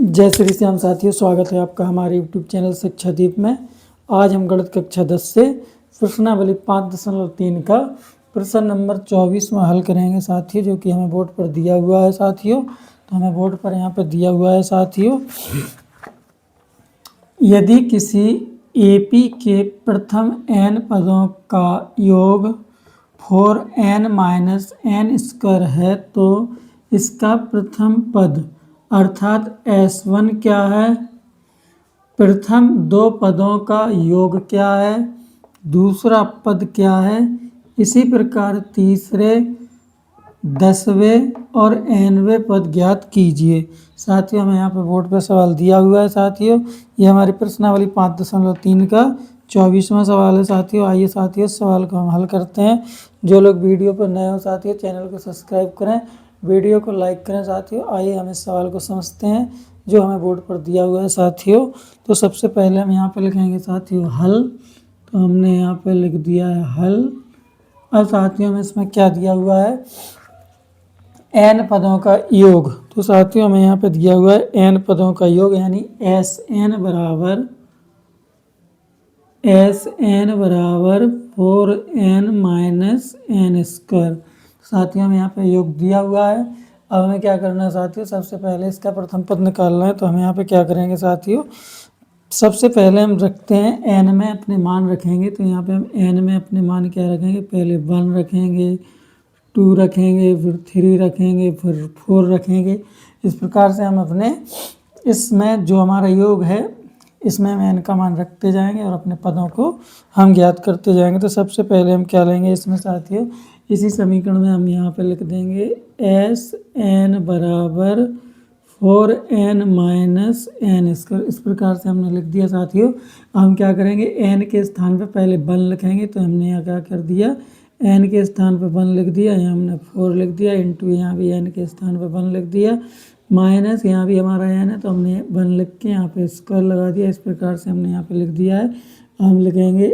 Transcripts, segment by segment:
जय श्री श्याम साथियों, स्वागत है आपका हमारे यूट्यूब चैनल शिक्षादीप में। आज हम गणित कक्षा 10 से प्रश्नावली 5.3 का प्रश्न नंबर 24 में हल करेंगे साथियों, जो कि हमें बोर्ड पर दिया हुआ है साथियों। तो हमें बोर्ड पर यहाँ पर दिया हुआ है साथियों, यदि किसी एपी के प्रथम n पदों का योग 4n-n² है तो इसका प्रथम पद अर्थात S1 क्या है, प्रथम दो पदों का योग क्या है, दूसरा पद क्या है। इसी प्रकार तीसरे, 10वें और nवें पद ज्ञात कीजिए। साथियों हमें यहाँ पर बोर्ड पर सवाल दिया हुआ है साथियों। ये हमारी प्रश्नावली 5.3 का 24वां सवाल है साथियों। आइए साथियों इस सवाल को हम हल करते हैं। जो लोग वीडियो पर नए हो साथियों, चैनल को सब्सक्राइब करें, वीडियो को लाइक करें साथियों। आइए हम इस सवाल को समझते हैं जो हमें बोर्ड पर दिया हुआ है साथियों। तो सबसे पहले हम यहाँ पर लिखेंगे साथियों हल। तो हमने यहाँ पर लिख दिया है हल। और साथियों में इसमें क्या दिया हुआ है, n पदों का योग। तो साथियों हमें यहाँ पे दिया हुआ है n पदों का योग, यानी Sn बराबर 4n-n²। साथियों हमें यहाँ पे योग दिया हुआ है। अब हमें क्या करना है साथियों, सबसे पहले इसका प्रथम पद निकालना है। तो हम यहाँ पे क्या करेंगे साथियों, सबसे पहले हम रखते हैं n में अपने मान रखेंगे। तो यहाँ पे हम n में अपने मान क्या रखेंगे, पहले 1 रखेंगे, 2 रखेंगे, फिर 3 रखेंगे, फिर 4 रखेंगे। इस प्रकार से हम अपने इसमें जो हमारा योग है इसमें हम n का मान रखते जाएंगे और अपने पदों को हम ज्ञात करते जाएंगे। तो सबसे पहले हम क्या लेंगे इसमें साथियों, इसी समीकरण में हम यहाँ पे लिख देंगे Sn बराबर 4n-n²। इस प्रकार से हमने लिख दिया साथियों। हम क्या करेंगे, n के स्थान पे पहले 1 लिखेंगे। तो हमने यहाँ क्या कर दिया, n के स्थान पे 1 लिख दिया, यहाँ हमने 4 लिख दिया, इंटू यहाँ भी n के स्थान पे 1 लिख दिया, माइनस यहाँ भी हमारा n है तो हमने 1 लिख के यहाँ पे स्क्वायर लगा दिया। इस प्रकार से हमने यहाँ पे लिख दिया है। हम लिखेंगे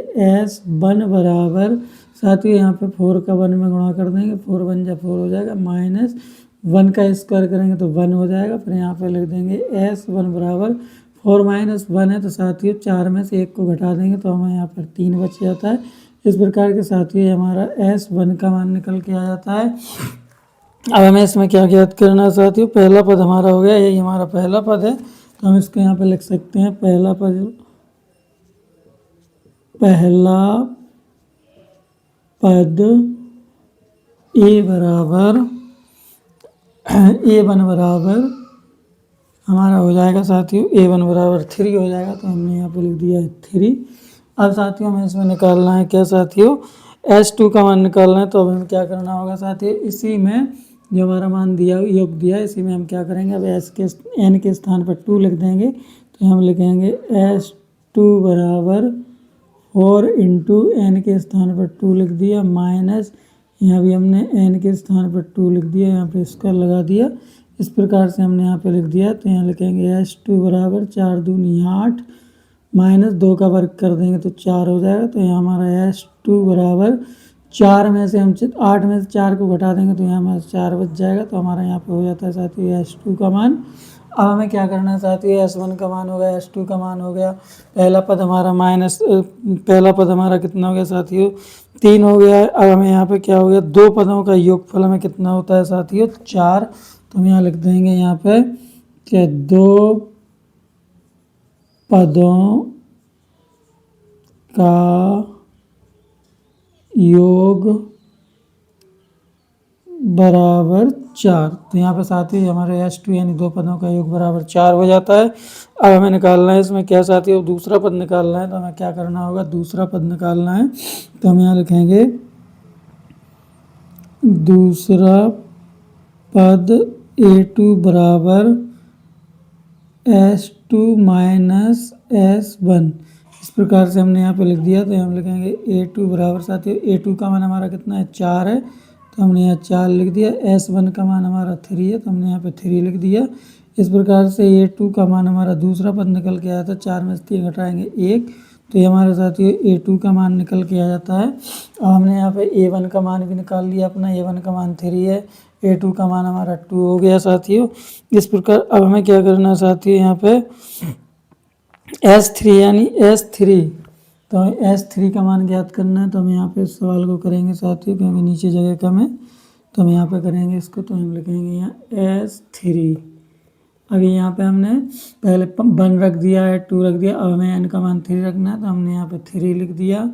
S1 बराबर, साथियों यहाँ पे 4 का 1 में गुणा कर देंगे, 4 1 जा 4 हो जाएगा, माइनस 1 का स्क्वायर करेंगे तो 1 हो जाएगा। फिर यहाँ पे लिख देंगे S1 बराबर 4 - 1 है तो साथियों 4 में से 1 को घटा देंगे तो हमें यहाँ पर 3 बच जाता है। इस प्रकार के साथियों हमारा S1 का मान निकल के आ जाता है। अब हमें इसमें क्या ज्ञात करना है साथियों, पहला पद हमारा हो गया, यही हमारा पहला पद है। तो हम इसको यहाँ पे लिख सकते हैं पहला पद A1 बराबर हमारा हो जाएगा साथियों, A1 बराबर 3 हो जाएगा। तो हमने यहाँ पे लिख दिया है 3। अब साथियों हमें इसमें निकालना है क्या साथियों, S2 का मान निकालना है। तो अब हमें क्या करना होगा साथियों, इसी में जो हमारा मान दिया योग दिया है इसी में हम क्या करेंगे, अब n के स्थान पर 2 लिख देंगे। तो हम लिखेंगे S2 बराबर 4 इंटू n के स्थान पर 2 लिख दिया, माइनस यहाँ भी हमने n के स्थान पर 2 लिख दिया, यहाँ पे स्क्वायर लगा दिया। इस प्रकार से हमने यहाँ पे लिख दिया। तो यहाँ लिखेंगे S2 बराबर 4 दूनी 8, माइनस 2 का वर्ग कर देंगे तो 4 हो जाएगा। तो यहाँ हमारा S2 बराबर 4 में से हम 8 में से 4 को घटा देंगे तो यहाँ हमारा 4 बच जाएगा। तो हमारा यहाँ पे हो जाता है साथियों S2 का मान। अब हमें क्या करना है साथियों, S1 का मान हो गया, S2 का मान हो गया, पहला पद हमारा कितना हो गया साथियों, 3 हो गया। अब हमें यहाँ पे क्या हो गया, दो पदों का योगफल हमें कितना होता है साथियों, 4। तो हम यहाँ लिख देंगे यहाँ पे कि दो पदों का योग बराबर 4। तो यहाँ पे साथियों हमारे S2 यानी दो पदों का योग बराबर 4 हो जाता है। अब हमें निकालना है इसमें क्या साथियों, दूसरा पद निकालना है। तो हमें क्या करना होगा, दूसरा पद निकालना है। तो हम यहाँ लिखेंगे दूसरा पद A2 बराबर S2 माइनस S1। इस प्रकार से हमने यहाँ पे लिख दिया। तो हम लिखेंगे A2 बराबर साथियों, A2 का मान हमारा कितना है, 4 है। तो हमने यहाँ 4 लिख दिया। S1 का मान हमारा 3 है तो हमने यहाँ पे 3 लिख दिया। इस प्रकार से A2 का मान हमारा दूसरा पद निकल के आया था, 4 में से 3 घटाएंगे 1, तो ये हमारे साथियों A2 का मान निकल के आ जाता है। अब हमने यहाँ पे A1 का मान भी निकाल लिया अपना, A1 का मान 3 है, a2 का मान हमारा 2 हो गया साथियों। इस प्रकार अब हमें क्या करना है साथियों, यहाँ पे S3 यानी S3, तो S3 का मान ज्ञात करना है। तो हम यहाँ पे इस सवाल को करेंगे साथियों, क्योंकि नीचे जगह कम है, तो हम यहाँ पे करेंगे इसको। तो हम लिखेंगे यहाँ S3। अभी यहाँ पे हमने पहले 1 रख दिया है, 2 रख दिया, अब हमें n का मान 3 रखना है, तो हमने यहाँ पे 3 लिख दिया,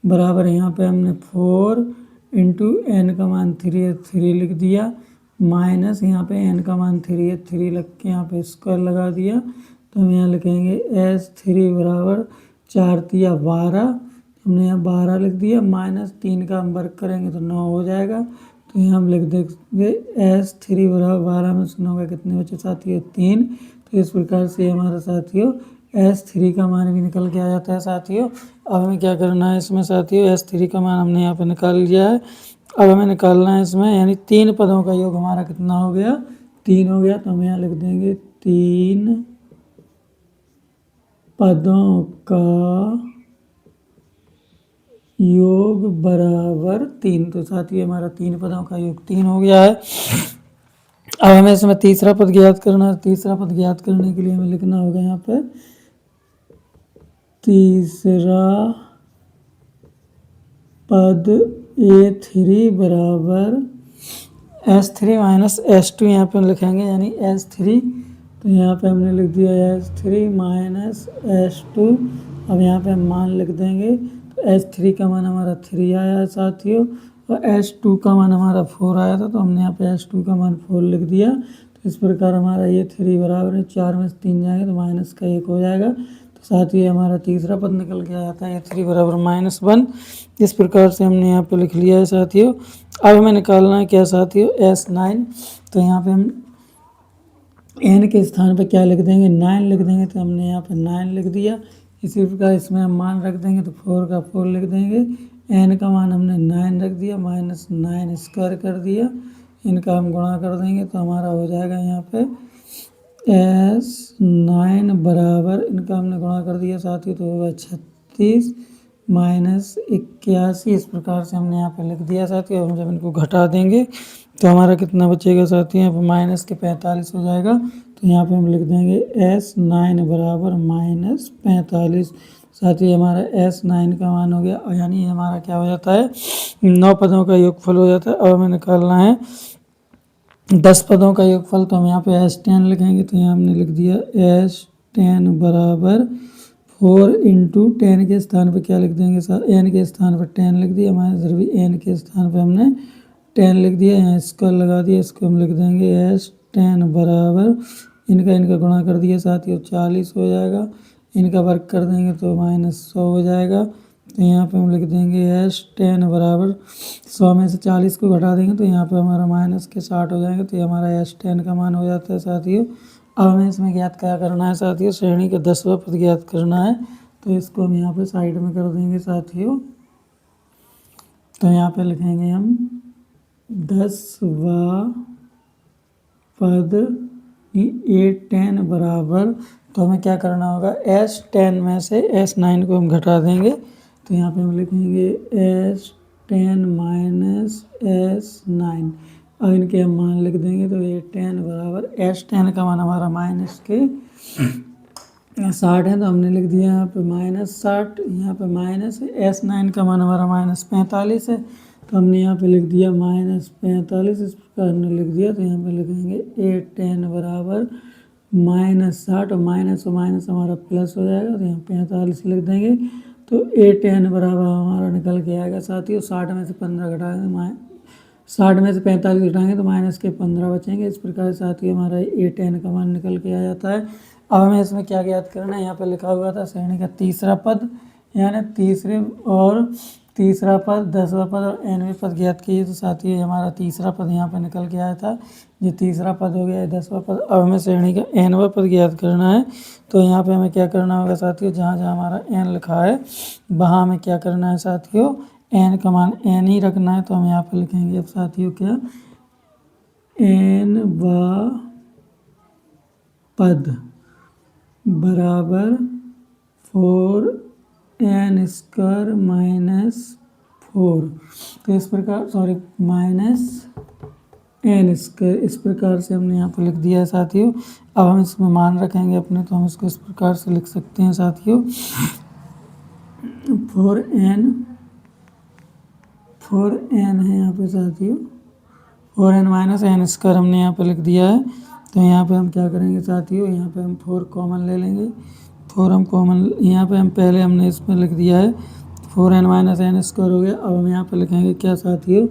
बराबर यहाँ पे हमने 4 इंटू n का मान 3 है, 3 लिख दिया, माइनस यहाँ पे n का मान 3 है, 3 लग के यहाँ पे स्क्वायर लगा दिया। तो हम यहाँ लिखेंगे S3 बराबर 4 तिया 12, हमने यहाँ 12 लिख दिया, माइनस 3 का हम वर्ग करेंगे तो 9 हो जाएगा। तो यहाँ हम लिख देंगे S3 बराबर 12 में से 9 का कितने बचे साथियों, 3। तो इस प्रकार से हमारा साथियों S3 का मान भी निकल के आ जाता है साथियों। अब हमें क्या करना है इसमें साथियों, S3 का मान हमने यहाँ पे निकाल लिया है। अब हमें निकालना है इसमें, यानी 3 पदों का योग हमारा कितना हो गया, 3 हो गया। तो हम यहाँ लिख देंगे 3 पदों का योग बराबर 3। तो साथियों हमारा 3 पदों का योग 3 हो गया है। अब हमें इसमें तीसरा पद ज्ञात करना है। तीसरा पद ज्ञात करने के लिए हमें लिखना होगा यहाँ पे तीसरा पद A3 बराबर S3 माइनस S2 यहाँ पे लिखेंगे, यानी S3। तो यहाँ पे हमने लिख दिया S3 माइनस S2। अब यहाँ पे हम मान लिख देंगे। तो S3 का मान हमारा 3 आया है साथियों, और S2 का मान हमारा 4 आया था, तो हमने यहाँ पे S2 का मान 4 लिख दिया। तो इस प्रकार हमारा ये 3 बराबर है, 4 में से 3 जाएंगे तो माइनस का 1 हो जाएगा। तो साथ ही हमारा तीसरा पद निकल के आ जाता है A3 बराबर -1। इस प्रकार से हमने यहाँ पे लिख लिया है साथियों। अब हमें निकालना है क्या साथियों, S9। तो यहाँ पे हम n के स्थान पे क्या लिख देंगे, 9 लिख देंगे। तो हमने यहाँ पे 9 लिख दिया। इसी प्रकार इसमें हम मान रख देंगे, तो 4 का 4 लिख देंगे। n का मान हमने 9 रख दिया, -9 स्क्वायर कर दिया, इनका हम गुणा कर देंगे तो हमारा हो जाएगा यहाँ पे S9 बराबर, इनका हमने गुणा कर दिया साथियों, तो होगा 36 माइनस 81। इस प्रकार से हमने यहाँ पे लिख दिया साथियों। हम जब इनको घटा देंगे तो हमारा कितना बचेगा साथियों, यहाँ पे माइनस के 45 हो जाएगा। तो यहाँ पे हम लिख देंगे S9 बराबर -45। साथियों हमारा S9 का मान हो गया, यानी हमारा क्या हो जाता है, 9 पदों का योगफल हो जाता है। अब हमें निकालना है 10 पदों का योगफल। तो हम यहाँ पे S10 लिखेंगे। तो यहाँ हमने लिख दिया S10 बराबर 4 इंटू 10 के स्थान पे क्या लिख देंगे, n के स्थान पर 10 लिख दिया, हमारे इधर भी n के स्थान पे हमने 10 लिख दिया, यहाँ स्क्वायर लगा दिया। इसको हम लिख देंगे S10 बराबर, इनका गुणा कर दिया साथियों, 40 हो जाएगा। इनका वर्ग कर देंगे तो -100 हो जाएगा। तो यहाँ पे हम लिख देंगे S10 बराबर 100 में से 40 को घटा देंगे तो यहाँ पे हमारा माइनस के 60 हो जाएंगे। तो ये हमारा S10 का मान हो जाता है साथियों। अब हमें इसमें ज्ञात क्या करना है साथियों, श्रेणी का 10वां पद ज्ञात करना है। तो इसको हम यहाँ पे साइड में कर देंगे साथियों। तो यहाँ पे लिखेंगे हम 10वां पद A10 बराबर, तो हमें क्या करना होगा, S10 में से S9 को हम घटा देंगे। तो यहाँ पे हम लिखेंगे S10 माइनस S9। अब इनके हम मान लिख देंगे। तो A10 बराबर, S10 का मान हमारा माइनस के 60 है, तो हमने लिख दिया यहाँ पे -60। यहाँ पे माइनस है, S9 का मान हमारा -45 है, तो हमने यहाँ पे लिख दिया -45। इस प्रकार हमने लिख दिया। तो यहाँ पे लिखेंगे A10 बराबर -60, और माइनस हमारा प्लस हो जाएगा, तो यहाँ 45 लिख देंगे। तो A10 बराबर हमारा निकल के आएगा साथियों, 60 में से 15 घटाएंगे, 60 में से 45 घटाएंगे तो माइनस के 15 बचेंगे। इस प्रकार साथियों हमारा A10 का मान निकल के आ जाता है। अब हमें इसमें क्या ज्ञात करना है, यहाँ पे लिखा हुआ था श्रेणी का तीसरा पद, यानी तीसरा पद, 10वां पद और nवें पद ज्ञात किए। तो साथियों हमारा तीसरा पद यहाँ पे निकल के आया था, ये तीसरा पद हो गया, 10वां पद। अब हमें श्रेणी का nवां पद ज्ञात करना है। तो यहाँ पे हमें क्या करना होगा साथियों, जहाँ जहाँ हमारा n लिखा है वहाँ हमें क्या करना है साथियों, n का मान n ही रखना है। तो हम यहाँ पे लिखेंगे अब साथियों क्या, nवां पद बराबर 4n स्क्वायर -4। तो इस प्रकार, सॉरी, एन स्क्वायर, इस प्रकार से हमने यहाँ पर लिख दिया है साथियों। अब हम इसमें मान रखेंगे अपने, तो हम इसको इस प्रकार से लिख सकते हैं साथियों, 4n है यहाँ पे साथियों, 4n माइनस एन स्क्वायर हमने यहाँ पे लिख दिया है। तो यहाँ पे हम क्या करेंगे साथियों, यहाँ पे हम 4 कॉमन ले लेंगे। 4 हम कॉमन, यहाँ पे हम पहले हमने इसमें लिख दिया है 4n माइनस एन स्क्वायर हो गया। अब हम यहाँ पे लिखेंगे क्या साथियों,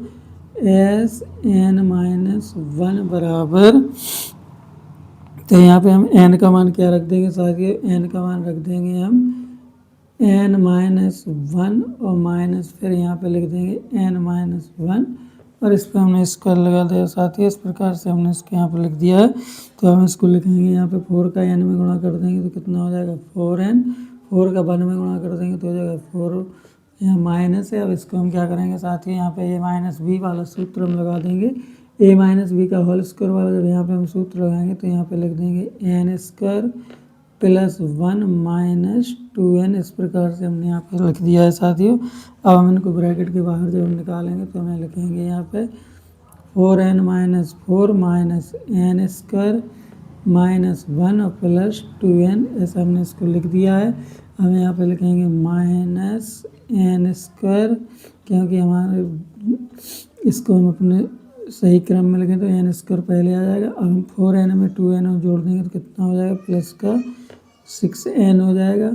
एस एन माइनस 1 बराबर, तो यहाँ पे हम n का मान क्या रख देंगे साथियों, n का मान रख देंगे हम n माइनस 1 और माइनस फिर यहाँ पे लिख देंगे n माइनस 1 और इस पर हमने स्क्वायर लगा दिया साथियों। इस प्रकार से हमने इसको यहाँ पे लिख दिया है। तो हम इसको लिखेंगे यहाँ पे 4 का n में गुणा कर देंगे तो कितना हो जाएगा 4n, 4 का 1 में गुणा कर देंगे तो हो जाएगा 4, यहाँ माइनस है। अब इसको हम क्या करेंगे साथियों, यहाँ पे a माइनस बी वाला सूत्र हम लगा देंगे, a माइनस बी का होल स्क्वायर वाला जब यहाँ पे हम सूत्र लगाएंगे तो यहाँ पे लिख देंगे N square plus 1 minus 2n, इस प्रकार से हमने यहाँ पे लिख दिया है साथियों। अब हम इनको ब्रैकेट के बाहर जब हम निकालेंगे तो हमें लिखेंगे यहाँ पे 4n minus 4 minus n square minus 1 और प्लस 2n, ऐसा हमने इसको लिख दिया है। हम यहाँ पे लिखेंगे माइनस एन स्क्वायर, क्योंकि हमारे इसको हम अपने सही क्रम में लिखें तो एन स्क्वायर पहले आ जाएगा। अब हम 4n में 2n और जोड़ देंगे तो कितना हो जाएगा, प्लस का 6n हो जाएगा।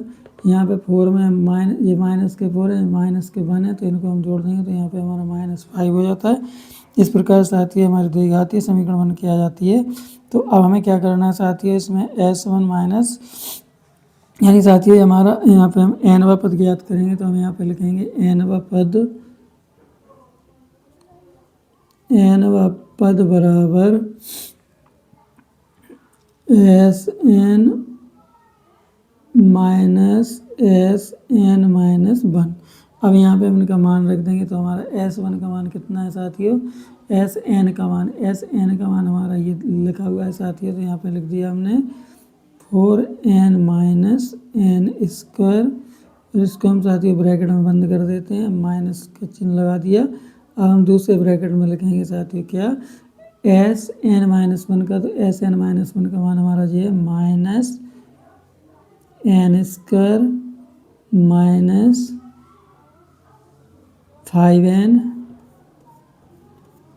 यहाँ पे 4 में ये माइनस के 4 है, माइनस के 1 है, तो इनको हम जोड़ देंगे तो यहाँ पे हमारा -5 हो जाता है। इस प्रकार साथियों हमारी द्विघातीय समीकरण बन के आ जाती है। तो अब हमें क्या करना है साथियों, इसमें s1 माइनस, यानी साथियों हमारा यहाँ पे हम nवा पद ज्ञात करेंगे तो हम यहाँ पे लिखेंगे nवा पद बराबर Sn माइनस Sn माइनस 1। अब यहाँ पे हम इनका मान रख देंगे तो हमारा S1 का मान कितना है साथियों, Sn का मान हमारा ये लिखा हुआ है साथियों। तो यहाँ पे लिख दिया हमने 4n माइनस एन स्क्वायर, इसको हम साथियों ब्रैकेट में बंद कर देते हैं, माइनस का चिन्ह लगा दिया। अब हम दूसरे ब्रैकेट में लिखेंगे साथियों क्या, Sn माइनस 1 का, तो Sn माइनस 1 का मान हमारा ये है minus n square minus 5n,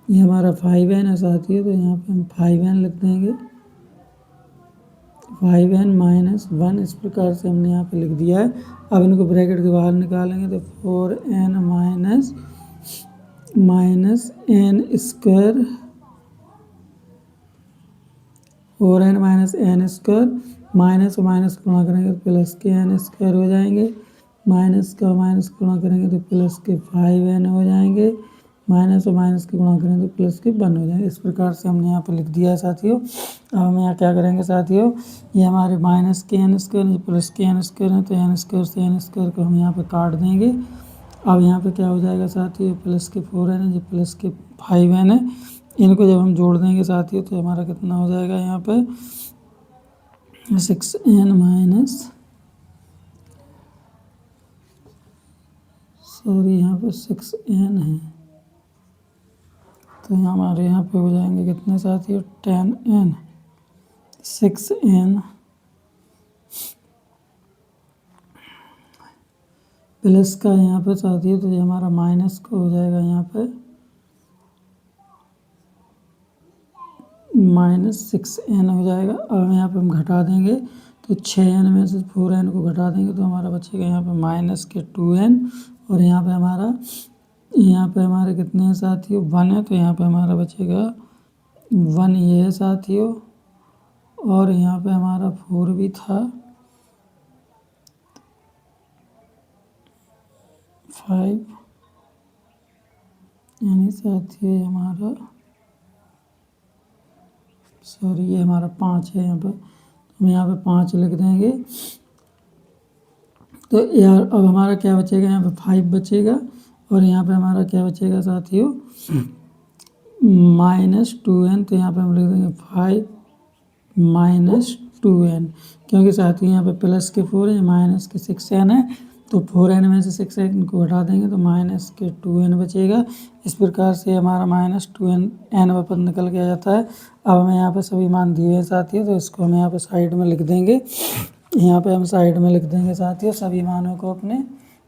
ये हमारा 5n है साथियों। तो यहाँ पे हम 5n लिख देंगे, 5n माइनस 1, इस प्रकार से हमने यहाँ पे लिख दिया है। अब इनको ब्रैकेट के बाहर निकालेंगे तो 4n minus n square, 4n minus n square, minus और माइनस गुणा करेंगे तो प्लस के एन स्क्वायर हो जाएंगे, माइनस का माइनस गुणा करेंगे तो प्लस के 5n हो जाएंगे, माइनस और माइनस के गुणा करेंगे तो प्लस के 1 हो जाएंगे। इस प्रकार से हमने यहाँ पे लिख दिया है साथियों। अब हम यहाँ क्या करेंगे साथियों, ये हमारे माइनस के एन स्क्वायर प्लस के एन स्क्वायर है, तो एन स्क्वायर से एन स्क्वायर को हम यहाँ पे काट देंगे। अब यहाँ पे क्या हो जाएगा साथियों, प्लस के 4n है, जो प्लस के 5n है, इनको जब हम जोड़ देंगे साथियों तो हमारा कितना हो जाएगा यहाँ पे 6n माइनस, सॉरी यहाँ पे 6n है, तो हमारे यहाँ पे हो जाएंगे कितने साथियों 10n, 6n प्लस का यहाँ पे साथियों, तो ये हमारा माइनस का हो जाएगा यहाँ पे -6n हो जाएगा। अब यहाँ पे हम घटा देंगे तो 6n में से 4n को घटा देंगे तो हमारा बचेगा यहाँ पे माइनस के 2n, और यहाँ पे हमारे कितने हैं साथियों 1 है, तो यहाँ पे हमारा बचेगा 1 ये है साथियों, और यहाँ पे हमारा 4 भी था, 5, यानी साथियों हमारा, सॉरी ये हमारा 5 है यहाँ पे, हम यहाँ पे 5 लिख देंगे। तो यार अब हमारा क्या बचेगा, यहाँ पे 5 बचेगा, और यहाँ पे हमारा क्या बचेगा साथियों -2n, तो यहाँ पे हम लिख देंगे 5 -2n, क्योंकि साथियों यहाँ पे प्लस के 4 है, माइनस के 6n है, तो 4n में से 6n को हटा देंगे तो माइनस के 2n बचेगा। इस प्रकार से हमारा माइनस 2n पद निकल के आ जाता है। अब हमें यहाँ पे सभी मान दिए हैं साथियों, तो इसको हम यहाँ पे साइड में लिख देंगे। यहाँ पे हम साइड में लिख देंगे साथियों सभी मानों को अपने,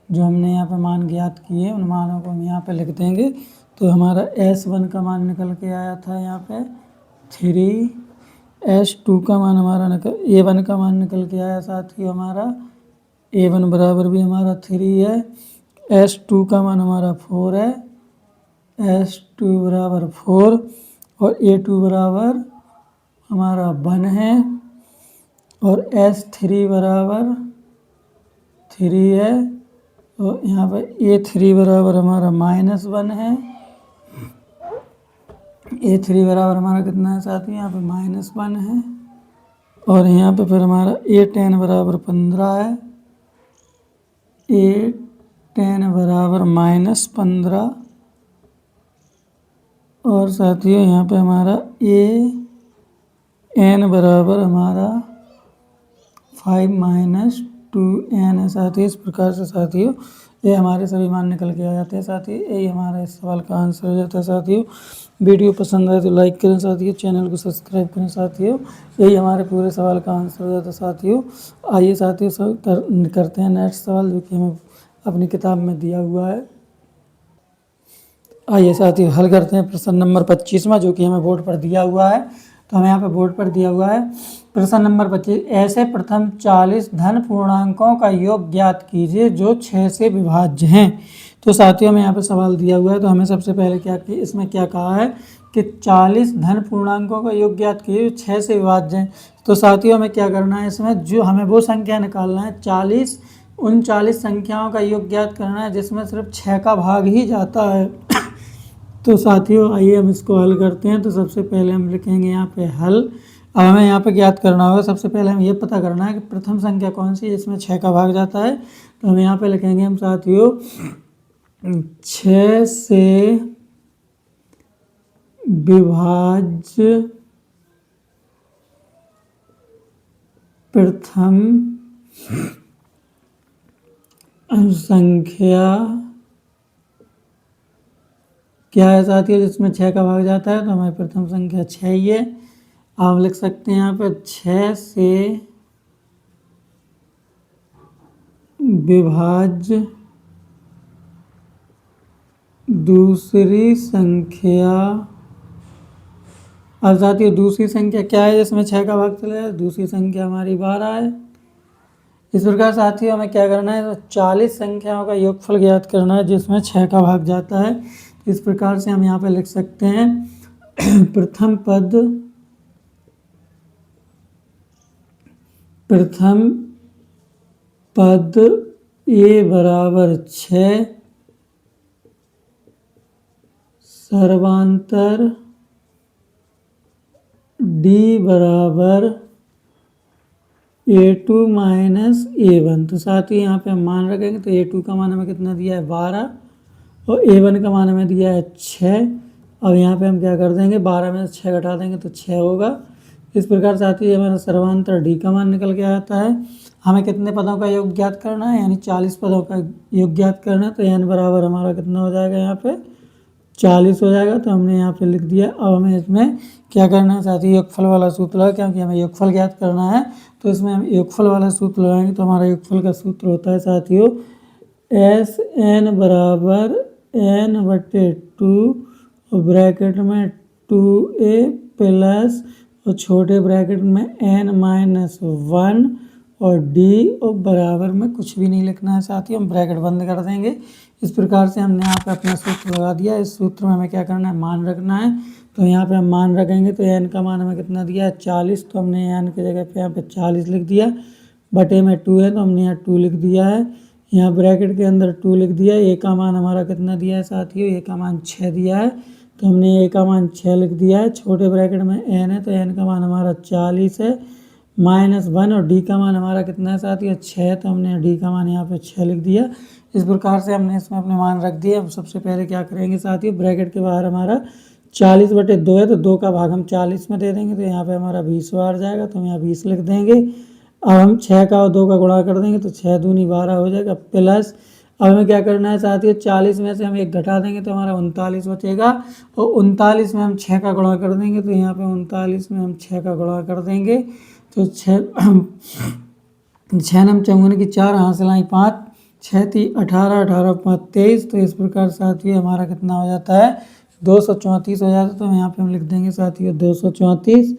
जो हमने यहाँ पे मान ज्ञात किए उन मानों को हम यहाँ पे लिख देंगे। तो हमारा S1 का मान निकल के आया था यहाँ पे 3, S2 का मान हमारा A1 का मान निकल के आया साथियों हमारा A1 बराबर भी हमारा 3 है। S2 का मान हमारा 4 है, S2 बराबर 4 और A2 बराबर हमारा 1 है और S3 बराबर 3 है। तो यहाँ पर A3 बराबर हमारा -1 है। A3 बराबर हमारा कितना है साथियों, यहाँ पे -1 है। और यहाँ पे फिर हमारा A10 बराबर 15 है, A10 बराबर -15 और साथियों यहाँ पे हमारा AN बराबर हमारा 5 - 2n है साथियों। इस प्रकार से साथियों ये हमारे सभी मान निकल के आ जाते हैं साथियों। यही हमारा इस सवाल का आंसर हो जाता है साथियों। वीडियो पसंद आए तो लाइक करें साथियों, चैनल को सब्सक्राइब करें साथियों। यही हमारे पूरे सवाल का आंसर हो जाता है साथियों। आइए साथियों करते हैं नेक्स्ट सवाल, जो कि हमें अपनी किताब में दिया हुआ है। आइए साथियों हल करते हैं प्रश्न नंबर 25वां, जो कि हमें बोर्ड पर दिया हुआ है। तो हमें यहाँ पे बोर्ड पर दिया हुआ है प्रश्न नंबर 25, ऐसे प्रथम 40 धन पूर्णांकों का योग ज्ञात कीजिए जो 6 से विभाज्य हैं। तो साथियों हमें यहाँ पे सवाल दिया हुआ है, तो हमें सबसे पहले इसमें क्या कहा है कि 40 धन पूर्णांकों का योग ज्ञात कीजिए जो 6 से विभाज्य हैं। तो साथियों हमें क्या करना है, इसमें जो हमें वो संख्या निकालना है 40, उन 40 संख्याओं का योग ज्ञात करना है जिसमें सिर्फ 6 का भाग ही जाता है। तो साथियों आइए हम इसको हल करते हैं। तो सबसे पहले हम लिखेंगे यहाँ पे हल। अब हमें यहाँ पे ज्ञात करना होगा, सबसे पहले हमें ये पता करना है कि प्रथम संख्या कौन सी है जिसमें 6 का भाग जाता है। तो हम यहाँ पे लिखेंगे हम साथियों 6 से विभाज्य प्रथम संख्या क्या है साथियों जिसमें 6 का भाग जाता है। तो हमारी प्रथम संख्या 6 ही है। आप लिख सकते हैं यहाँ पे 6 से विभाज्य दूसरी संख्या। अब साथियों दूसरी संख्या क्या है जिसमें 6 का भाग चला है, दूसरी संख्या हमारी 12 है। इस प्रकार साथियों हमें क्या करना है, तो 40 संख्याओं का योगफल ज्ञात करना है जिसमें 6 का भाग जाता है। इस प्रकार से हम यहाँ पे लिख सकते हैं प्रथम पद A बराबर 6 सर्वांतर D बराबर A2 माइनस A1। तो साथ ही यहाँ पे हम मान रखेंगे, तो A2 का मान हमें कितना दिया है 12 और A1 का मान हमें दिया है 6। अब यहाँ पे हम क्या कर देंगे, 12 में से 6 घटा देंगे तो 6 होगा। इस प्रकार साथ ही हमारा सर्वांतर D का मान निकल के आता है। हमें कितने पदों का योग ज्ञात करना है, यानी 40 पदों का योग ज्ञात करना है। तो n बराबर हमारा कितना हो जाएगा, यहाँ पे 40 हो जाएगा। तो हमने यहाँ पे लिख दिया। अब हमें इसमें क्या करना है साथी, योगफल वाला सूत्र लगा, क्योंकि हमें योगफल ज्ञात करना है। तो इसमें हम योगफल वाला सूत्र लगाएंगे। तो हमारा योगफल का सूत्र होता है साथियों SN बराबर n/2 और ब्रैकेट में 2a प्लस और छोटे ब्रैकेट में n-1 और d और बराबर में कुछ भी नहीं लिखना है साथियों, हम ब्रैकेट बंद कर देंगे। इस प्रकार से हमने यहाँ पे अपना सूत्र लगा दिया। इस सूत्र में हमें क्या करना है, मान रखना है। तो यहाँ पे हम मान रखेंगे। तो n का मान हमें कितना दिया है 40, तो हमने n की जगह पे यहाँ पे 40 लिख दिया। बटे में 2 है तो हमने यहाँ 2 लिख दिया है। यहाँ ब्रैकेट के अंदर 2 लिख दिया। a का मान हमारा कितना दिया है साथियों, a का मान 6 दिया है। तो हमने a का मान 6 लिख दिया है। छोटे ब्रैकेट में n है, तो n का मान हमारा 40 है -1 और d का मान हमारा कितना है साथियों 6। तो हमने d का मान यहाँ पे 6 लिख दिया। इस प्रकार से हमने इसमें अपने मान रख दिए। अब सबसे पहले क्या करेंगे साथियों, ब्रैकेट के बाहर हमारा 40/2 है, तो 2 का भाग हम 40 में दे देंगे। तो यहाँ पे हमारा 20 बार जाएगा, तो हम यहाँ 20 लिख देंगे। अब हम 6 का और 2 का गुणा कर देंगे तो 6 दूनी 12 हो जाएगा, प्लस अब हमें क्या करना है साथियों, 40 में से हम 1 घटा देंगे तो हमारा 39 बचेगा, और 39 में हम 6 का गुणा कर देंगे, तो यहाँ पे 39 में हम 6 का गुणा कर देंगे तो 6 नम चौगुने की 4, हासिल आई 5, 6 ती 18, 18 5 23। तो इस प्रकार साथियों हमारा कितना हो जाता है, 234 हो जाता है। तो यहाँ पे हम लिख देंगे साथियों 234,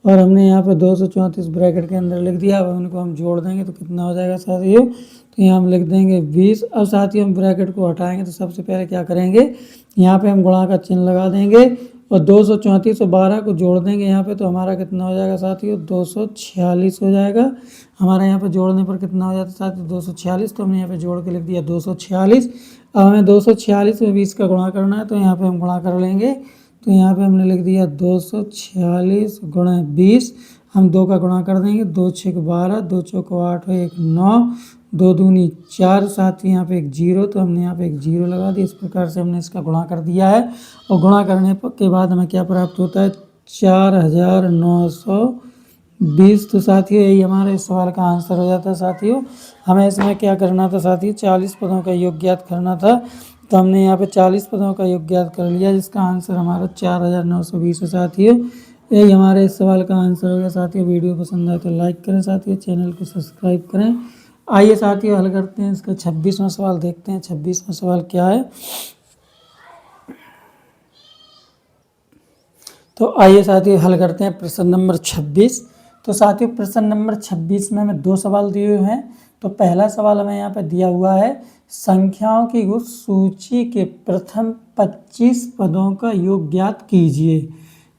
और हमने यहाँ पे 234 ब्रैकेट के अंदर लिख दिया। अब उनको हम जोड़ देंगे तो कितना हो जाएगा साथियों, तो यहाँ हम लिख देंगे 20। अब साथियों हम ब्रैकेट को हटाएंगे तो सबसे पहले क्या करेंगे, यहाँ पे हम गुणा का चिन्ह लगा देंगे और 234 और 12 को जोड़ देंगे यहाँ पे, तो हमारा कितना हो जाएगा साथियों, 246 हो जाएगा। हमारा यहाँ पे जोड़ने पर कितना हो जाता है साथियों, 246। तो हमने यहाँ पे जोड़ के लिख दिया 246। अब हमें 246 में 20 का गुणा करना है, तो यहाँ पे हम गुणा कर लेंगे। तो यहाँ पे हमने लिख दिया 246 गुणा 20। हम 2 का गुणा कर देंगे, 2 6 12, 2 चौक 8 1 9, 2 दूनी 4, साथ ही यहाँ पे एक 0, तो हमने यहाँ पे एक 0 लगा दिया। इस प्रकार से हमने इसका गुणा कर दिया है, और गुणा करने के बाद हमें क्या प्राप्त होता है, 4920। तो साथियों यही हमारे इस सवाल का आंसर हो जाता है। साथियों हमें इसमें क्या करना था साथियों, 40 पदों का योग ज्ञात करना था। तो हमने यहाँ पे 40 पदों का योग ज्ञात कर लिया, जिसका आंसर हमारा 4920 है। साथियों यही हमारे इस सवाल का आंसर हो गया। साथियों वीडियो पसंद आए तो लाइक करें, साथियों चैनल को सब्सक्राइब करें। आइए साथियों हल करते हैं इसका 26वां सवाल, देखते हैं 26वां सवाल क्या है। तो आइए साथियों हल करते हैं प्रश्न नंबर 26। तो साथियों प्रश्न नंबर 26 में हमें 2 सवाल दिए हुए हैं। तो पहला सवाल हमें यहाँ पे दिया हुआ है, संख्याओं की उस सूची के प्रथम 25 पदों का योग ज्ञात कीजिए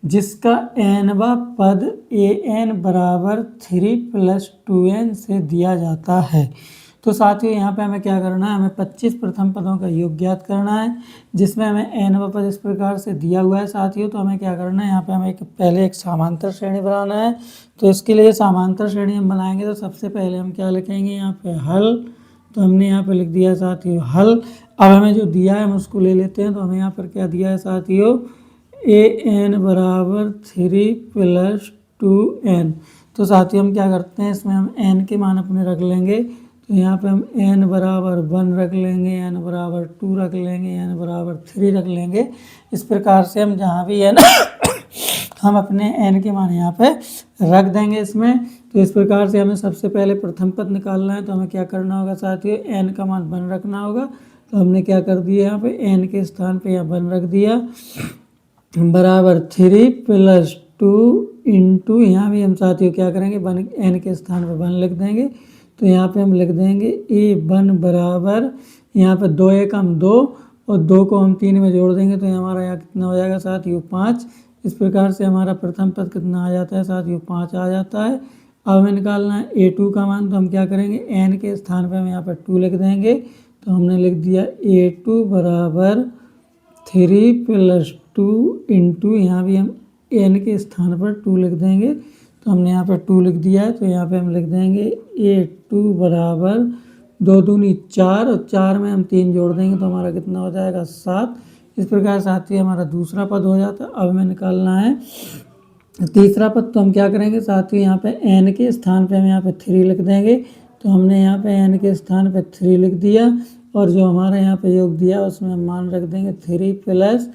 जिसका nवां पद an बराबर 3 + 2n से दिया जाता है। तो साथियों यहाँ पे हमें क्या करना है, हमें 25 प्रथम पदों का योग ज्ञात करना है, जिसमें हमें nवां पद इस प्रकार से दिया हुआ है साथियों। तो हमें क्या करना है, यहाँ पे हमें पहले एक समांतर श्रेणी बनाना है। तो इसके लिए समांतर श्रेणी हम बनाएंगे तो सबसे पहले हम क्या लिखेंगे, यहाँ पे हल। तो हमने यहाँ पे लिख दिया साथियों हल। अब हमें जो दिया है हम उसको ले लेते हैं। तो हमें यहाँ पर क्या दिया है साथियों, an बराबर 3 + 2n। तो साथियों हम क्या करते हैं, इसमें हम n के मान अपने रख लेंगे। तो यहाँ पे हम n बराबर 1 रख लेंगे, n बराबर 2 रख लेंगे, n बराबर 3 रख लेंगे। इस प्रकार से हम जहाँ भी n हम अपने n के मान यहाँ पे रख देंगे इसमें। तो इस प्रकार से हमें सबसे पहले प्रथम पद निकालना है। तो हमें क्या करना होगा साथियों, n का मान 1 रखना होगा। तो हमने क्या कर दिया, यहाँ पे n के स्थान पे यहाँ 1 रख दिया, बराबर 3 + 2 इंटू, यहाँ भी हम साथियों क्या करेंगे, 1 n के स्थान पर 1 लिख देंगे। तो यहाँ पे हम लिख देंगे a1 बराबर, यहाँ पे 2 1 हम 2 और 2 को हम 3 में जोड़ देंगे तो हमारा यहाँ कितना हो जाएगा साथियों 5। इस प्रकार से हमारा प्रथम पद कितना आ जाता है साथियों, 5 आ जाता है। अब हमें निकालना है a2 का मान। तो हम क्या करेंगे, n के स्थान पर हम यहाँ पर 2 लिख देंगे। तो हमने लिख दिया a2 बराबर 3 + 2 इंटू, यहाँ भी हम n के स्थान पर 2 लिख देंगे। तो हमने यहाँ पर 2 लिख दिया है। तो यहाँ पे हम लिख देंगे a2 बराबर 2 दूनी 4 और 4 में हम 3 जोड़ देंगे तो हमारा कितना हो जाएगा 7। इस प्रकार साथियों हमारा दूसरा पद हो जाता है। अब हमें निकालना है तीसरा पद। तो हम क्या करेंगे साथियों, यहाँ पे n के स्थान पे हम यहाँ पे 3 लिख देंगे। तो हमने यहाँ पे n के स्थान पे 3 लिख दिया, और जो हमारा यहाँ पे योग दिया उसमें हम मान रख देंगे 3 +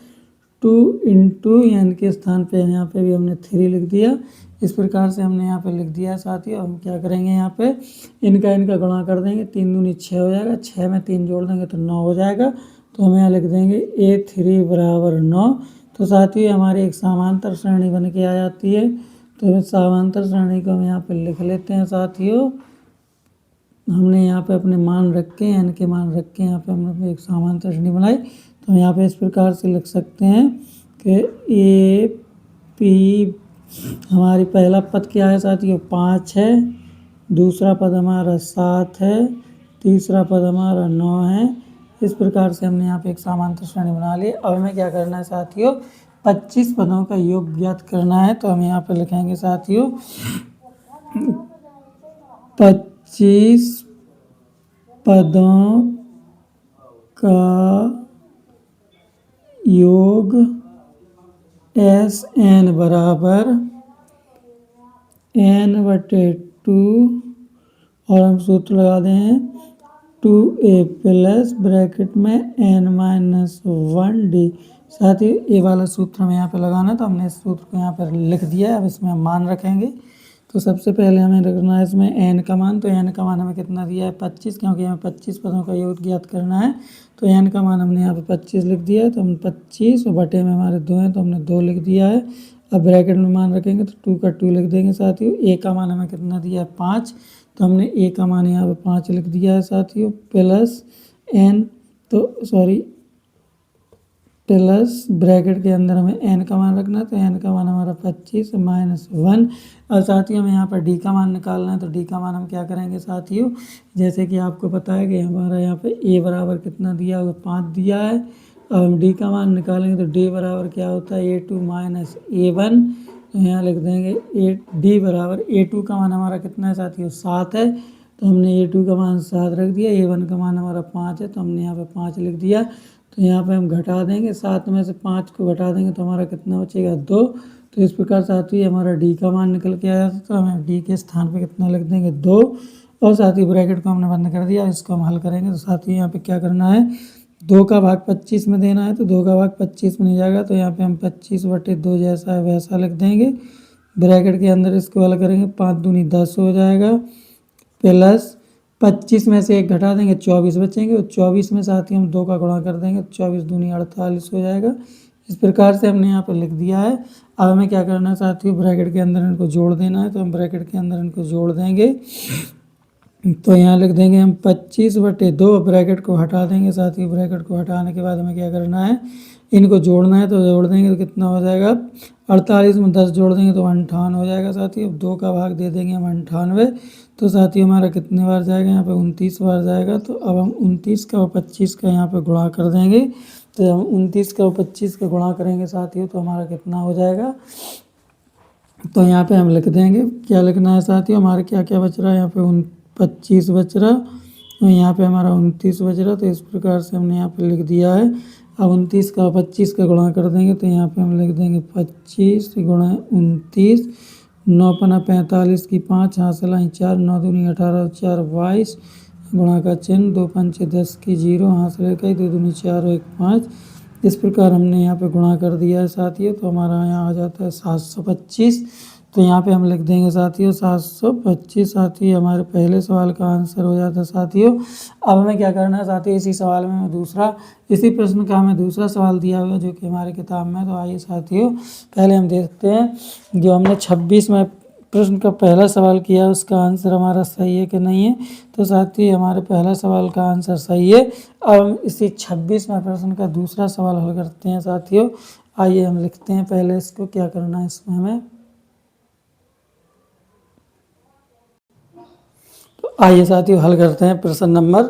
2 इंटू, n के स्थान पे यहाँ पे भी हमने 3 लिख दिया। इस प्रकार से हमने यहाँ पे लिख दिया साथियों। हम क्या करेंगे, यहाँ पे इनका गुणा कर देंगे, 3 दूनी 6 हो जाएगा, 6 में 3 जोड़ देंगे तो 9 हो जाएगा। तो हम यहाँ लिख देंगे a3 बराबर 9। तो साथियों हमारी एक समांतर श्रेणी बन के आ जाती है। तो इस समांतर श्रेणी को हम यहाँ पे लिख लेते हैं साथियों। हमने यहाँ पे अपने मान रख के, n के मान रख के यहाँ पे हमने एक समांतर श्रेणी बनाई। तो हम यहाँ पे इस प्रकार से लिख सकते हैं कि ए पी, हमारी पहला पद क्या है साथियों 5 है, दूसरा पद हमारा 7 है, तीसरा पद हमारा 9 है। इस प्रकार से हमने यहाँ पे एक समांतर श्रेणी बना ली। अब हमें क्या करना है साथियों, 25 पदों का योग ज्ञात करना है। तो हम यहाँ पे लिखेंगे साथियों 25 पदों का योग SN बराबर n/2 और हम सूत्र लगा दें 2a प्लस ब्रैकेट में n-1d। साथ ही ये वाला सूत्र हमें यहाँ पे लगाना, तो हमने इस सूत्र को यहाँ पर लिख दिया है। अब इसमें हम मान रखेंगे। तो सबसे पहले हमें रखना है इसमें n का मान। तो n का मान हमें कितना दिया है 25, क्योंकि हमें 25 पदों का योग ज्ञात करना है। तो n का मान हमने यहाँ पे 25 लिख दिया है। तो हम 25 और बटे में हमारे 2 हैं, तो हमने 2 लिख दिया है। अब ब्रैकेट में मान रखेंगे तो 2 का 2 लिख देंगे। साथियों a का मान हमें कितना दिया है 5, तो हमने a का मान यहाँ पे 5 लिख दिया है साथियों। प्लस n, तो सॉरी प्लस ब्रैकेट के अंदर हमें n का मान रखना है। तो n का मान हमारा 25 -1। और साथियों हमें यहाँ पर d का मान निकालना है। तो d का मान हम क्या करेंगे साथियों, जैसे कि आपको पता है कि हमारा यहाँ पे a बराबर कितना दिया हुआ 5 दिया है। अब हम d का मान निकालेंगे तो d बराबर क्या होता है a2 - a1। तो यहाँ लिख देंगे d बराबर a2 का मान हमारा कितना है साथियों 7 है। तो हमने a2 का मान 7 रख दिया। a1 का मान हमारा 5 है, तो हमने यहाँ पे 5 लिख दिया। तो यहाँ पे हम घटा देंगे, 7 में से 5 को घटा देंगे तो हमारा कितना बचेगा 2। तो इस प्रकार साथियों हमारा d का मान निकल के आया था। तो हमें d के स्थान पे कितना लिख देंगे 2। और साथ ही ब्रैकेट को हमने बंद कर दिया। इसको हम हल करेंगे तो साथियों यहाँ पे क्या करना है, 2 का भाग 25 में देना है। तो 2 का भाग 25 में नहीं जाएगा, तो यहाँ पे हम 25/2 जैसा है वैसा लिख देंगे। ब्रैकेट के अंदर इसको हल करेंगे, 5 दूनी 10 हो जाएगा। प्लस 25 में से 1 घटा देंगे 24 बचेंगे। और 24 में साथ ही हम 2 का गुणा कर देंगे, 24 दूनी 48 हो जाएगा। इस प्रकार से हमने यहाँ पर लिख दिया है। अब हमें क्या करना है साथियों, ब्रैकेट के अंदर इनको जोड़ देना है। तो हम ब्रैकेट के अंदर इनको जोड़ देंगे। तो यहाँ लिख देंगे हम 25/2, ब्रैकेट को हटा देंगे। साथ ही ब्रैकेट को हटाने के बाद हमें क्या करना है, इनको जोड़ना है। तो जोड़ देंगे तो कितना हो जाएगा, 48 में 10 जोड़ देंगे तो 58 हो जाएगा साथियों। अब 2 का भाग दे देंगे हम 98। तो साथियों हमारा कितने बार जाएगा, यहाँ पे 29 बार जाएगा। तो अब हम 29 का और 25 का यहाँ पे गुणा कर देंगे। तो हम 29 का और 25 का गुणा करेंगे साथियों, तो हमारा कितना हो जाएगा, तो यहाँ पे हम लिख देंगे। क्या लिखना है साथियों, हमारे क्या क्या बच रहा है, यहाँ पे 25 बच रहा और यहाँ पे हमारा 29 बच रहा। तो इस प्रकार से हमने यहाँ पे लिख दिया है। अब 29 का 25 का गुणा कर देंगे। तो यहाँ पे हम लिख देंगे 25 गुणा 29, 9 पना 45 की 5 हासिल आई 4, 9 दूनी 18 4 22, गुणा का चिन्ह 2 पंचे 10 की 0 हासिल कई 2 दूनी 4 1 5। इस प्रकार हमने यहाँ पे गुणा कर दिया है साथियों। तो हमारा यहाँ आ जाता है 725। तो यहाँ पे हम लिख देंगे साथियों 725। साथियों हमारे पहले सवाल का आंसर हो जाता है साथियों। अब हमें क्या करना है साथियों, इसी सवाल में इसी प्रश्न का हमें दूसरा सवाल दिया हुआ है जो कि हमारी किताब में। तो आइए साथियों पहले हम देखते हैं जो हमने 26 में प्रश्न का पहला सवाल किया उसका आंसर हमारा सही है कि नहीं है। तो साथियों हमारे पहला सवाल का आंसर सही है। अब हम इसी 26वें प्रश्न का दूसरा सवाल हल करते हैं साथियों। आइए हम लिखते हैं पहले इसको, क्या करना है इसमें हमें। तो आइए साथियों हल करते हैं प्रश्न नंबर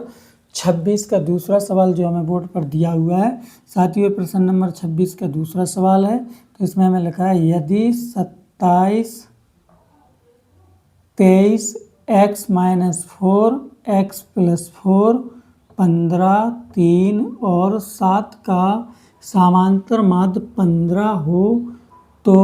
26 का दूसरा सवाल जो हमें बोर्ड पर दिया हुआ है। साथियों प्रश्न नंबर 26 का दूसरा सवाल है। तो इसमें हमें लिखा है यदि 27 23 x - 4 x + 4 15 3 और 7 का समांतर माध्य 15 हो तो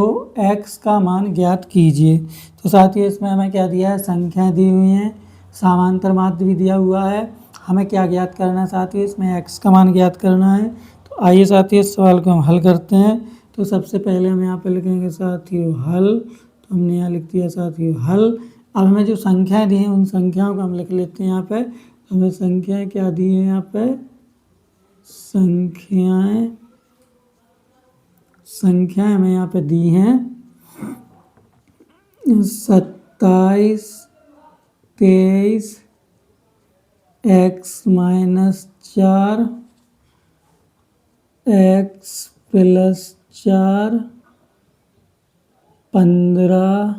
x का मान ज्ञात कीजिए। तो साथियों इसमें हमें क्या दिया है, संख्याएं दी हुई हैं, समांतर माध्य भी दिया हुआ है। हमें क्या ज्ञात करना है साथियों, इसमें x का मान ज्ञात करना है। तो आइए साथियों इस सवाल को हम हल करते हैं। तो सबसे पहले हम यहाँ पे लिखेंगे साथियों हल। तो हमने यहाँ लिख दिया साथियों हल। अब हमें जो संख्याएं दी हैं उन संख्याओं को हम लिख लेते हैं यहाँ पे। तो हमें संख्याएं क्या दी है यहाँ पे, संख्याएं हमें यहाँ पे दी हैं 27 23 x - 4 x + 4 15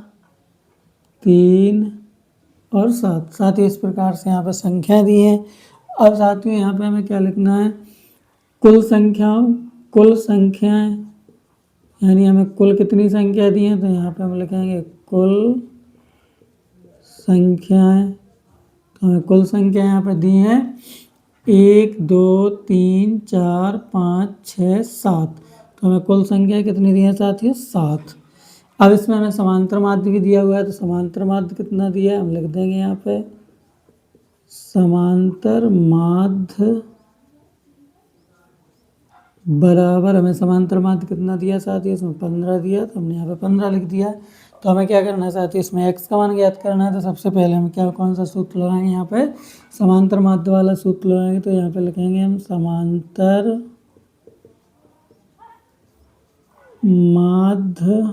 3 और 7। साथियों इस प्रकार से यहाँ पे संख्या दी है। अब साथियों यहाँ पे हमें क्या लिखना है, कुल संख्याएं यानी हमें कुल कितनी संख्या दी है। तो यहाँ पे हम लिखेंगे कुल संख्याएं। तो हमें कुल संख्या यहाँ पे दी है 1 2 3 4 5 6 7। तो हमें कुल संख्या कितनी दी है साथियों 7। अब इसमें हमें समांतर माध्य भी दिया हुआ है। तो समांतर माध्य कितना दिया है हम लिख देंगे यहाँ पे समांतर माध्य बराबर, हमें समांतर माध्य कितना दिया साथियों, इसमें 15 दिया, तो हमने यहाँ पे 15 लिख दिया। तो हमें क्या करना है साथियों, इसमें x का मान ज्ञात करना है। तो सबसे पहले हम कौन सा सूत्र लगाएंगे, यहाँ पे समांतर माध्य वाला सूत्र लगाएंगे। तो यहाँ पे लिखेंगे हम समांतर माध्य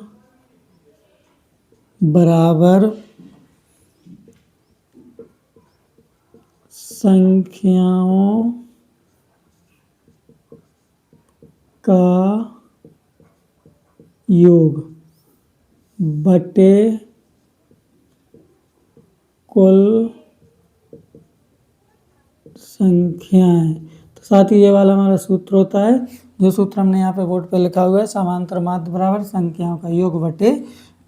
बराबर संख्याओं का योग बटे कुल संख्याएं। तो साथ ही ये वाला हमारा सूत्र होता है, जो सूत्र हमने यहाँ पे बोर्ड पे लिखा हुआ है, समांतर माध्य बराबर संख्याओं का योग बटे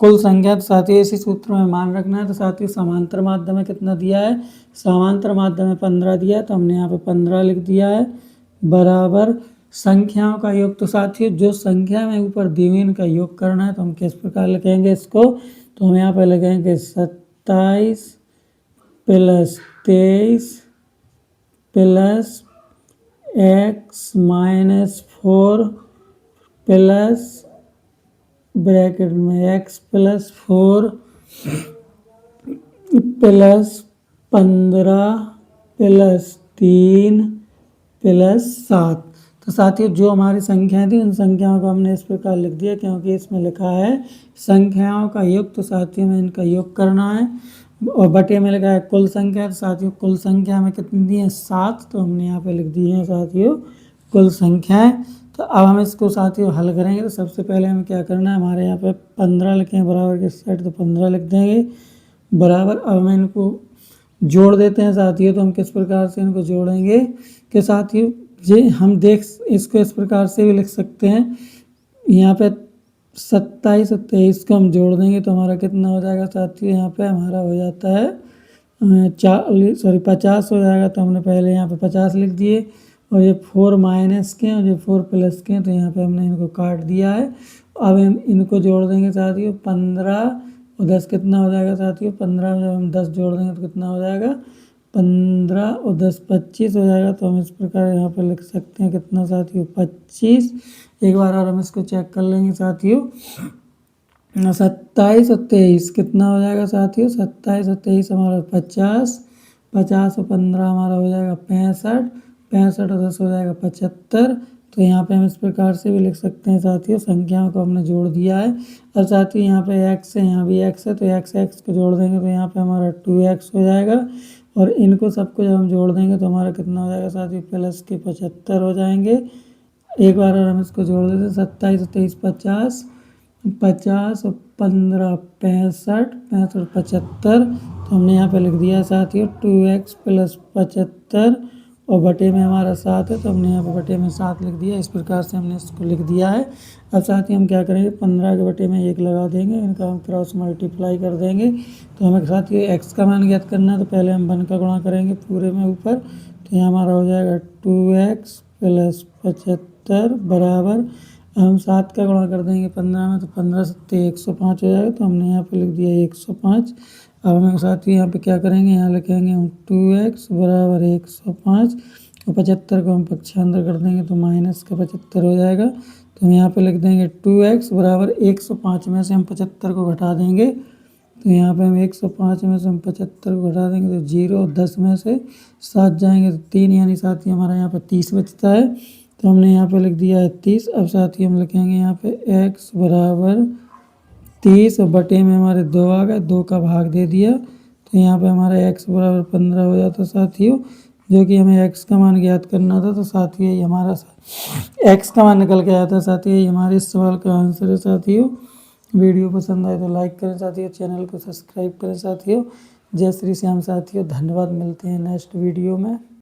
कुल संख्या। तो साथ ही इसी सूत्र में मान रखना है। तो साथ ही समांतर माध्य में कितना दिया है, समांतर माध्य में 15 दिया है, तो हमने यहाँ पे 15 लिख दिया है, बराबर संख्याओं का योग। तो साथियों जो संख्या में ऊपर दी हुई इनका योग करना है, तो हम किस प्रकार लिखेंगे इसको, तो हम यहाँ पे लिखेंगे 27 + 23 + x - 4 प्लस ब्रैकेट में x + 4 + 15 + 3 + 7। तो साथियों जो हमारी संख्याएं थी, उन संख्याओं को हमने इस प्रकार लिख दिया, क्योंकि इसमें लिखा है संख्याओं का योग। तो साथियों में इनका योग करना है, और बटे में लिखा है कुल संख्या। तो साथियों कुल संख्या में कितनी दी है, 7, तो हमने यहाँ पे लिख दी है साथियों कुल संख्याएं। तो अब हम इसको साथियों हल करेंगे। तो सबसे पहले हमें क्या करना है, हमारे यहाँ पे 15 लिखे हैं बराबर के सेट, तो 15 लिख देंगे बराबर। अब हम इनको जोड़ देते हैं साथियों। तो हम किस प्रकार से इनको जोड़ेंगे कि साथियों जी हम इसको इस प्रकार से भी लिख सकते हैं, यहाँ पे 27 और 23 को हम जोड़ देंगे तो हमारा कितना हो जाएगा साथियों, यहाँ पे हमारा हो जाता है 50 हो जाएगा। तो हमने पहले यहाँ पे 50 लिख दिए, और ये 4 माइनस के और ये 4 प्लस के, तो यहाँ पे हमने इनको काट दिया है। अब हम इनको जोड़ देंगे साथियों, 15 और 10 कितना हो जाएगा साथियों, 15 में जब हम 10 जोड़ देंगे तो कितना हो जाएगा, 15 और 10 25 हो जाएगा। तो हम इस प्रकार यहाँ पे लिख सकते हैं कितना साथियों, 25। एक बार और हम इसको चेक कर लेंगे साथियों, 27 और 23 कितना हो जाएगा साथियों, 27 और 23 हमारा 50, 50 और 15 हमारा हो जाएगा 65, 65 और 10 हो जाएगा 75। तो यहाँ पे हम इस प्रकार से भी लिख सकते हैं साथियों, संख्याओं को हमने जोड़ दिया है। और साथियों यहाँ पे x है, यहाँ भी x है, तो x को जोड़ देंगे तो यहाँ पे हमारा 2x हो जाएगा। और इनको सबको जब हम जोड़ देंगे तो हमारा कितना हो जाएगा साथियों, प्लस के 75 हो जाएंगे। एक बार और हम इसको जोड़ देते हैं, 27 और 23 50, 50 और 15 65, 65 और 75। तो हमने यहाँ पे लिख दिया साथियों 2x + 75, और बटे में हमारा 7 है, तो हमने यहाँ पे बटे में 7 लिख दिया। इस प्रकार से हमने इसको लिख दिया है। अब साथ ही हम क्या करेंगे, 15 के बटे में 1 लगा देंगे, इनका हम क्रॉस मल्टीप्लाई कर देंगे। तो हमें साथियों x का मान ज्ञात करना है, तो पहले हम 1 का गुणा करेंगे पूरे में ऊपर, तो यहाँ हमारा हो जाएगा 2x + 75 बराबर, हम 7 का गुणा कर देंगे 15 में, तो 15 7 105 हो जाएगा। तो हमने यहाँ पे लिख दिया 105। अब हमें साथ ही यहाँ पे क्या करेंगे, यहाँ लिखेंगे हम 2x बराबर 105, और 75 को हम पक्षांतर कर देंगे तो माइनस का 75 हो जाएगा। तो हम यहाँ पे लिख देंगे 2x बराबर 105 में से हम 75 को घटा देंगे, तो यहाँ पे हम 105 में से हम 75 को घटा देंगे तो 0, और 10 में से 7 जाएंगे तो 3, यानी साथियों हमारा यहाँ पे 30 बचता है। तो हमने यहाँ पे लिख दिया है 30। अब साथियों हम लिखेंगे यहाँ पे x बराबर 30, और बटे में हमारे 2 आ गए, 2 का भाग दे दिया, तो यहाँ पे हमारा x बराबर 15 हो जाता साथियों, जो कि हमें x का मान ज्ञात करना था। तो साथियों ये हमारा x का मान निकल के आया था साथियों, ये हमारे इस सवाल का आंसर है साथियों। वीडियो पसंद आए तो लाइक करें साथियों, चैनल को सब्सक्राइब करें साथियों। जय श्री श्याम साथियों, धन्यवाद, मिलते हैं नेक्स्ट वीडियो में।